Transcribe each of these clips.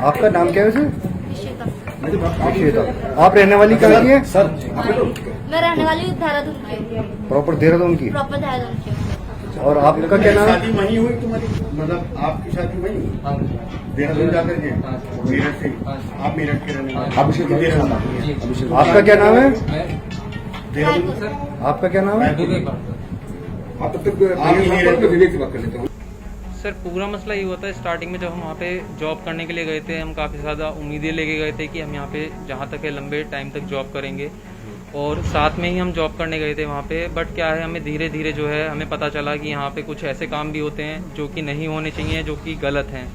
आपका नाम क्या है वैसे? इशिता। अक्षिता। आप रहने वाली कहाँ की है सर? मैं रहने वाली हूँ देहरादून की, प्रॉपर देहरादून की। प्रॉपर देहरादून की। और आपका क्या नाम है? शादी वहीं हुई तुम्हारी, मतलब आपकी शादी वहीं हुई देहरादून जाकर के? मेरठ से? आप मेरठ के रहने वाले? अभिषेक। देहरादून। आपका क्या नाम है? देहरादून। आपका क्या नाम है? आप तब तक आप ही मेरठ के विवेक से बात कर लेते हो। सर पूरा मसला ये हुआ था स्टार्टिंग में, जब हम वहाँ पे जॉब करने के लिए गए थे, हम काफ़ी ज़्यादा उम्मीदें लेके गए थे कि हम यहाँ पे जहाँ तक है लंबे टाइम तक जॉब करेंगे, और साथ में ही हम जॉब करने गए थे वहाँ पे। बट क्या है, हमें धीरे धीरे जो है हमें पता चला कि यहाँ पे कुछ ऐसे काम भी होते हैं जो कि नहीं होने चाहिए, जो कि गलत हैं।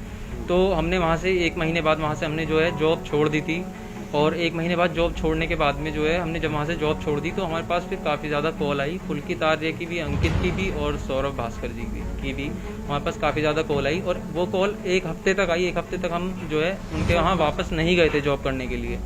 तो हमने वहाँ से 1 महीने बाद वहाँ से हमने जो है जॉब छोड़ दी थी। और 1 महीने बाद जॉब छोड़ने के बाद में जो है हमने जब वहाँ से जॉब छोड़ दी तो हमारे पास फिर काफ़ी ज़्यादा कॉल आई, पुलकित आर्य की भी, अंकित की भी और सौरभ भास्कर जी की भी हमारे पास काफ़ी ज़्यादा कॉल आई। और वो कॉल 1 हफ्ते तक आई। 1 हफ्ते तक हम जो है उनके वहाँ वापस नहीं गए थे जॉब करने के लिए।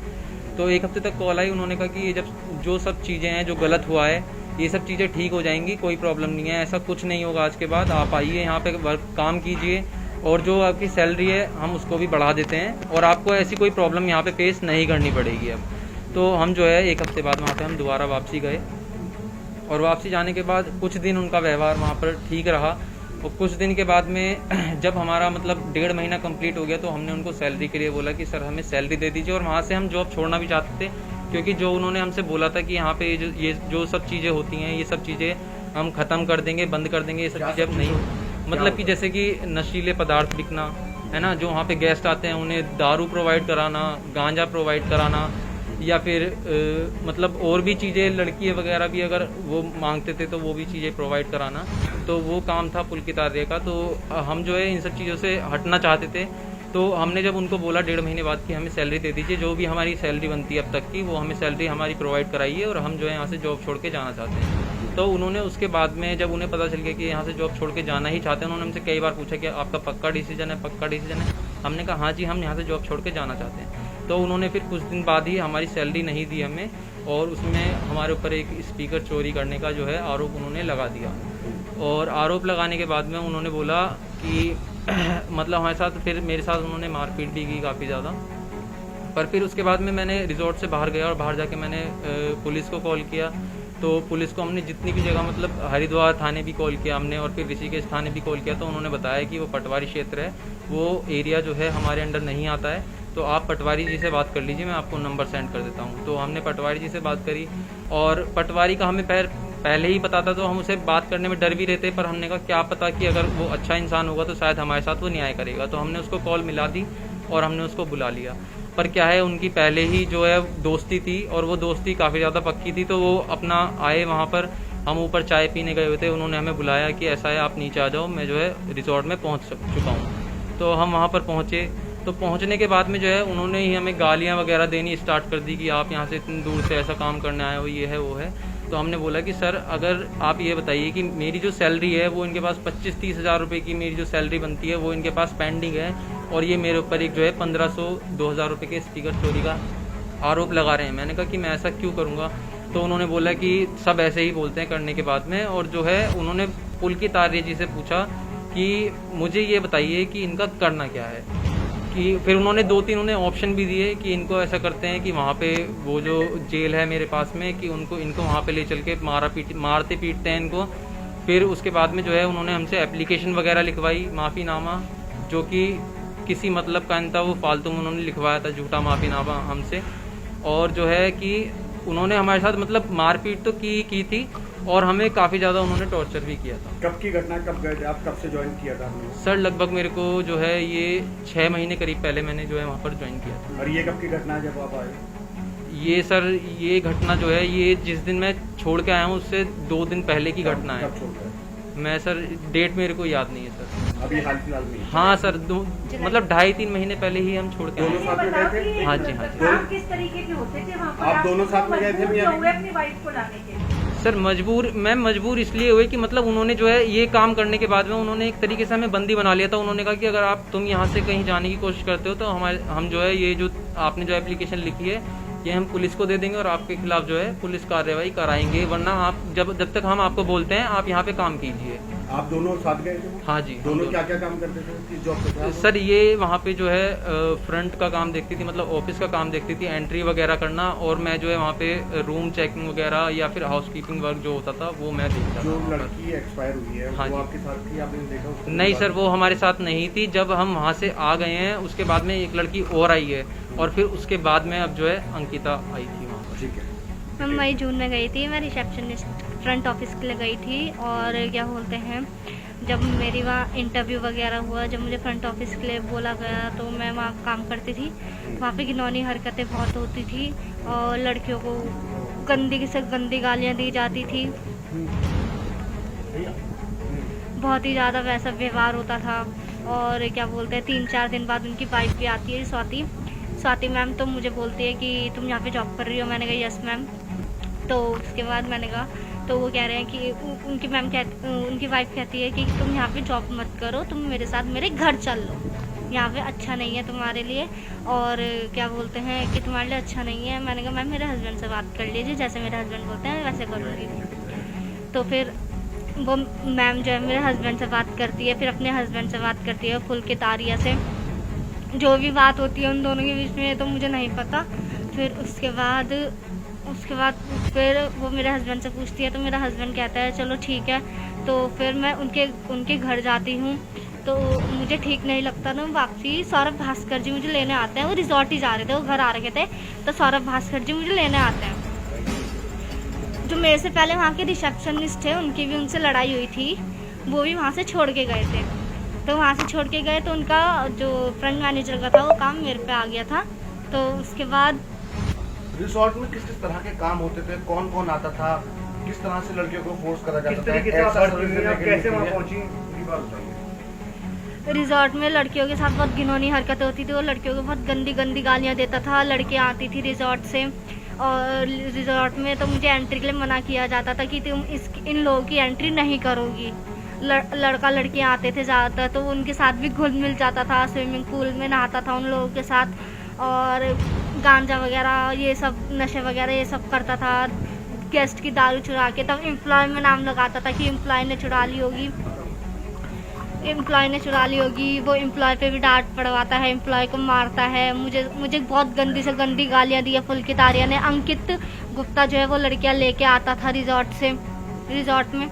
तो 1 हफ्ते तक कॉल आई, उन्होंने कहा कि ये जब जो सब चीज़ें हैं जो गलत हुआ है ये सब चीज़ें ठीक हो जाएंगी, कोई प्रॉब्लम नहीं है, ऐसा कुछ नहीं होगा आज के बाद, आप आइए यहाँ पे वर्क काम कीजिए और जो आपकी सैलरी है हम उसको भी बढ़ा देते हैं और आपको ऐसी कोई प्रॉब्लम यहाँ पे फेस नहीं करनी पड़ेगी अब। तो हम जो है 1 हफ्ते बाद वहाँ पे हम दोबारा वापसी गए, और वापसी जाने के बाद कुछ दिन उनका व्यवहार वहाँ पर ठीक रहा। और कुछ दिन के बाद में जब हमारा मतलब 1.5 महीना कंप्लीट हो गया तो हमने उनको सैलरी के लिए बोला कि सर हमें सैलरी दे दीजिए। और वहाँ से हम जॉब छोड़ना भी चाहते थे, क्योंकि जो उन्होंने हमसे बोला था कि यहाँ पे ये जो सब चीज़ें होती हैं ये सब चीज़ें हम ख़त्म कर देंगे, बंद कर देंगे, ये सब चीज़ें अब नहीं, मतलब कि जैसे कि नशीले पदार्थ बिकना है ना, जो वहाँ पे गेस्ट आते हैं उन्हें दारू प्रोवाइड कराना, गांजा प्रोवाइड कराना, या फिर मतलब और भी चीज़ें, लड़की वगैरह भी अगर वो मांगते थे तो वो भी चीज़ें प्रोवाइड कराना, तो वो काम था पुलकित आर्य का। तो हम जो है इन सब चीज़ों से हटना चाहते थे। तो हमने जब उनको बोला 1.5 महीने बाद कि हमें सैलरी दे दीजिए, जो भी हमारी सैलरी बनती है अब तक की वो हमें सैलरी हमारी प्रोवाइड कराइए और हम जो है यहाँ से जॉब छोड़ के जाना चाहते हैं। तो उन्होंने उसके बाद में जब उन्हें पता चल गया कि यहाँ से जॉब छोड़ के जाना ही चाहते हैं, उन्होंने हमसे कई बार पूछा कि आपका पक्का डिसीजन है, पक्का डिसीजन है? हमने कहा हाँ जी, हम यहाँ से जॉब छोड़ के जाना चाहते हैं। तो उन्होंने फिर कुछ दिन बाद ही हमारी सैलरी नहीं दी हमें, और उसमें हमारे ऊपर एक स्पीकर चोरी करने का जो है आरोप उन्होंने लगा दिया। और आरोप लगाने के बाद में उन्होंने बोला कि मतलब हमारे साथ, फिर मेरे साथ उन्होंने मारपीट भी की काफ़ी ज़्यादा। पर फिर उसके बाद में मैंने रिजॉर्ट से बाहर गया और बाहर जाके मैंने पुलिस को कॉल किया। तो पुलिस को हमने जितनी भी जगह, मतलब हरिद्वार थाने भी कॉल किया हमने और फिर ऋषिकेश थाने भी कॉल किया, तो उन्होंने बताया कि वो पटवारी क्षेत्र है, वो एरिया जो है हमारे अंडर नहीं आता है, तो आप पटवारी जी से बात कर लीजिए, मैं आपको नंबर सेंड कर देता हूँ। तो हमने पटवारी जी से बात करी, और पटवारी का हमें पहले ही पता था, तो हम उसे बात करने में डर भी रहते, पर हमने कहा क्या पता कि अगर वो अच्छा इंसान होगा तो शायद हमारे साथ वो न्याय करेगा। तो हमने उसको कॉल मिला दी और हमने उसको बुला लिया। पर क्या है, उनकी पहले ही जो है दोस्ती थी, और वो दोस्ती काफ़ी ज़्यादा पक्की थी। तो वो अपना आए वहाँ पर, हम ऊपर चाय पीने गए हुए थे, उन्होंने हमें बुलाया कि ऐसा है आप नीचे आ जाओ, मैं जो है रिजॉर्ट में पहुँच चुका हूँ। तो हम वहाँ पर पहुँचे, तो पहुँचने के बाद में जो है उन्होंने ही हमें गालियाँ वगैरह देनी स्टार्ट कर दी कि आप यहाँ से इतनी दूर से ऐसा काम करने आए हो, ये है वो है। तो हमने बोला कि सर अगर आप ये बताइए कि मेरी जो सैलरी है वो इनके पास 25-30 हज़ार रुपये की मेरी जो सैलरी बनती है वो इनके पास पेंडिंग है, और ये मेरे ऊपर एक जो है 1500-2000 रुपये के स्पीकर चोरी का आरोप लगा रहे हैं। मैंने कहा कि मैं ऐसा क्यों करूँगा? तो उन्होंने बोला कि सब ऐसे ही बोलते हैं करने के बाद में। और जो है उन्होंने पुलकित आर्य जी से पूछा कि मुझे ये बताइए कि इनका करना क्या है। कि फिर उन्होंने 2-3 उन्हें ऑप्शन भी दिए कि इनको ऐसा करते हैं कि वहाँ पे वो जो जेल है मेरे पास में, कि इनको वहाँ पे ले चल के मारते पीटते हैं इनको। फिर उसके बाद में जो है उन्होंने हमसे एप्लीकेशन वगैरह लिखवाई, माफ़ीनामा, जो कि किसी मतलब का नहीं था, वो फालतू में उन्होंने लिखवाया था, झूठा माफ़ीनामा हमसे। और जो है कि उन्होंने हमारे साथ मतलब मारपीट तो की थी, और हमें काफ़ी ज़्यादा उन्होंने टॉर्चर भी किया था। कब की घटना, कब गए थे आप, कब से ज्वाइन किया था आपने? सर लगभग मेरे को जो है ये 6 महीने करीब पहले मैंने जो है वहाँ पर ज्वाइन किया था। और ये कब की घटना है जब आप आए? ये सर ये घटना जो है ये जिस दिन मैं छोड़ के आया हूँ उससे 2 दिन पहले की घटना है। कब छोड़ गए? मैं सर डेट मेरे को याद नहीं है सर। अभी हाल फिलहाल में? हाँ सर, मतलब 2.5-3 महीने पहले ही हम छोड़ के आए। दोनों साथ में गए थे? हाँ जी, हाँ जी। आप किस तरीके के होते थे वहाँ पर? आप दोनों साथ में गए थे मजबूर या क्यों हुए अपनी वाइफ को लाने के लिए? सर मैं मजबूर इसलिए हुए कि मतलब उन्होंने जो है ये काम करने के बाद में उन्होंने एक तरीके से हमें बंदी बना लिया था। उन्होंने कहा कि अगर तुम यहाँ से कहीं जाने की कोशिश करते हो तो हम जो है ये जो आपने जो एप्लीकेशन लिखी है कि हम पुलिस को दे देंगे और आपके खिलाफ जो है पुलिस कार्रवाई कराएंगे, वरना आप जब तक हम आपको बोलते हैं आप यहाँ पे काम कीजिए। आप दोनों साथ गए थे? हाँ जी, दोनों क्या क्या काम करते थे, किस जॉब पे थे आप? सर ये वहाँ पे जो है फ्रंट का काम देखती थी, मतलब ऑफिस का काम देखती थी, एंट्री वगैरह करना, और मैं जो है वहाँ पे रूम चेकिंग वगैरह या फिर हाउसकीपिंग वर्क जो होता था वो मैं देखता जो था। लड़की एक्सपायर हुई है हाँ वो जी। आपके साथ थी, आपने देखा उसको? नहीं सर, वो हमारे साथ नहीं थी। जब हम वहाँ से आ गए हैं उसके बाद में एक लड़की और आई है, और फिर उसके बाद में अब जो है अंकिता आई थी वहाँ पर। ठीक है। मैं मई जून में गई थी, मैं रिसेप्शनिस्ट फ्रंट ऑफिस के लिए गई थी। और क्या बोलते हैं, जब मेरी वहाँ इंटरव्यू वगैरह हुआ, जब मुझे फ्रंट ऑफिस के लिए बोला गया तो मैं वहाँ काम करती थी। वहाँ पे घिनौनी हरकतें बहुत होती थी और लड़कियों को गंदी से गंदी गालियाँ दी जाती थी, बहुत ही ज़्यादा वैसा व्यवहार होता था। और क्या बोलते हैं, 3-4 दिन बाद उनकी वाइफ भी आती है, स्वाति मैम, तो मुझे बोलती है कि तुम यहाँ पे जॉब कर रही हो। मैंने कहा यस मैम। तो उसके बाद मैंने कहा, तो वो कह रहे हैं कि उनकी वाइफ कहती है कि तुम यहाँ पे जॉब मत करो, तुम मेरे साथ मेरे घर चल लो, यहाँ पे अच्छा नहीं है तुम्हारे लिए, और क्या बोलते हैं कि तुम्हारे लिए अच्छा नहीं है। मैंने कहा मैम मेरे हस्बैंड से बात कर लीजिए, जैसे मेरे हस्बैंड बोलते हैं वैसे करूँगी। तो फिर वो मैम जो है मेरे हस्बैंड से बात करती है, फिर अपने हस्बैंड से बात करती है, पुलकित आर्या से। जो भी बात होती है उन दोनों के बीच में तो मुझे नहीं पता। फिर उसके बाद फिर वो मेरे हस्बैंड से पूछती है, तो मेरा हस्बैंड कहता है चलो ठीक है। तो फिर मैं उनके घर जाती हूँ, तो मुझे ठीक नहीं लगता ना। वापसी सौरभ भास्कर जी मुझे लेने आते हैं, वो रिजॉर्ट ही जा रहे थे, वो घर आ रखे थे, तो सौरभ भास्कर जी मुझे लेने आते हैं। जो मेरे से पहले वहाँ के रिसेप्शनिस्ट थे उनकी भी उनसे लड़ाई हुई थी, वो भी वहाँ से छोड़ के गए थे। तो वहाँ से छोड़ के गए तो उनका जो फ्रंट मैनेजर का था वो काम मेरे पे आ गया था। तो उसके बाद रिसोर्ट में किस किस तरह के काम होते थे, कौन कौन आता था, किस तरह से लड़कियों को फोर्स करा जाता था, किस तरीके से आप कैसे वहाँ पहुँची, पूरी बात बताइए। रिजॉर्ट में लड़कियों के साथ बहुत घिनौनी हरकतें होती थी, वो लड़कियों को बहुत गंदी गंदी गालियाँ देता था। लड़कियाँ आती थी रिजॉर्ट से, और रिजॉर्ट में तो मुझे एंट्री के लिए मना किया जाता था कि तुम इन लोगों की एंट्री नहीं करोगी। लड़का लड़कियाँ आते थे ज़्यादातर, तो उनके साथ भी घुल मिल जाता था, स्विमिंग पूल में नहाता था उन लोगों के साथ, और गांजा वगैरह ये सब नशे वगैरह ये सब करता था। गेस्ट की दारू चुरा के, तब एम्प्लॉय में नाम लगाता था कि एम्प्लॉय ने चुरा ली होगी, वो एम्प्लॉय पे भी डांट पड़वाता है, एम्प्लॉय को मारता है। मुझे बहुत गंदी से गंदी गालियाँ दी है पुलकित आर्या ने। अंकित गुप्ता जो है वो लड़कियाँ लेके आता था रिजॉर्ट में,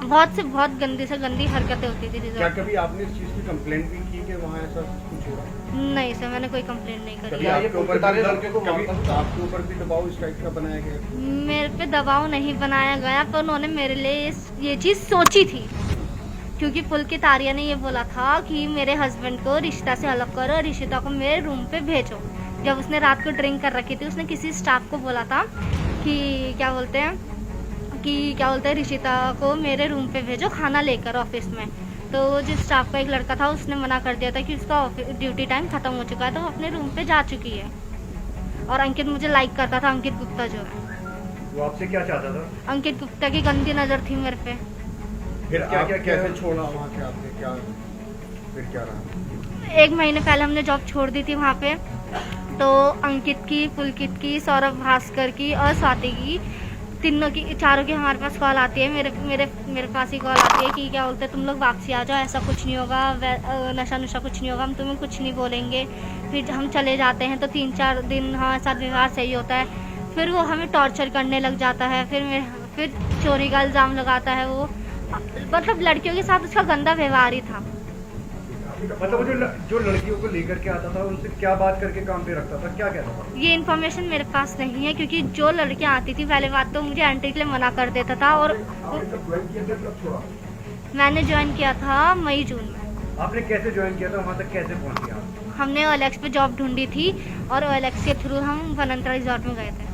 बहुत गंदी से गंदी हरकतें होती थी क्या रिजॉर्ट। कभी आपने इस चीज की कंप्लेंट भी की कि वहाँ ऐसा कुछ हो रहा है? नहीं सर, मैंने कोई कंप्लेंट नहीं करी। कभी आपके ऊपर भी दबाव इस टाइप का बनाया गया? मेरे पे दबाव नहीं बनाया गया, पर उन्होंने मेरे लिए ये चीज़ सोची थी, क्योंकि पुलकित आर्या ने ये बोला था कि मेरे हस्बैंड को रिश्ता से अलग करो, रिशिता को मेरे रूम पे भेजो। जब उसने रात को ड्रिंक कर रखी थी, उसने किसी स्टाफ को बोला था कि क्या बोलते हैं रिशिता को मेरे रूम पे भेजो खाना लेकर ऑफिस में। तो जिस स्टाफ का एक लड़का था उसने मना कर दिया था कि उसका ड्यूटी टाइम ख़त्म हो चुका है, तो वो अपने रूम पे जा चुकी है। और अंकित मुझे लाइक करता था, अंकित गुप्ता जो है, वो आपसे क्या चाहता था? अंकित गुप्ता की गंदी नज़र थी मेरे पे। फिर क्या कैसे छोड़ा वहाँ से आपने, क्या फिर क्या रहा? 1 महीने पहले हमने जॉब छोड़ दी थी वहाँ पे। तो अंकित की, पुलकित की, सौरभ भास्कर की और स्वाति की, चारों की हमारे पास कॉल आती है, मेरे पास ही कॉल आती है कि क्या बोलते हैं तुम लोग वापसी आ जाओ, ऐसा कुछ नहीं होगा, नशा नुशा कुछ नहीं होगा, हम तुम्हें कुछ नहीं बोलेंगे। फिर हम चले जाते हैं तो 3-4 दिन हमारे साथ व्यवहार सही होता है, फिर वो हमें टॉर्चर करने लग जाता है, फिर चोरी का इल्ज़ाम लगाता है। वो मतलब लड़कियों के साथ उसका गंदा व्यवहार ही था। मतलब वो जो लड़कियों को लेकर के आता था उनसे क्या बात करके काम पे रखता था, क्या कहता था? ये इन्फॉर्मेशन मेरे पास नहीं है, क्योंकि जो लड़कियां आती थी पहले बात तो मुझे एंट्री के लिए मना कर देता था। और मैंने ज्वाइन किया था मई जून में। आपने कैसे ज्वाइन किया था, वहाँ तक कैसे पहुँची आप? हमने OLX पे जॉब ढूंढी थी और OLX के थ्रू हम वनंतरा रिजॉर्ट में गए थे।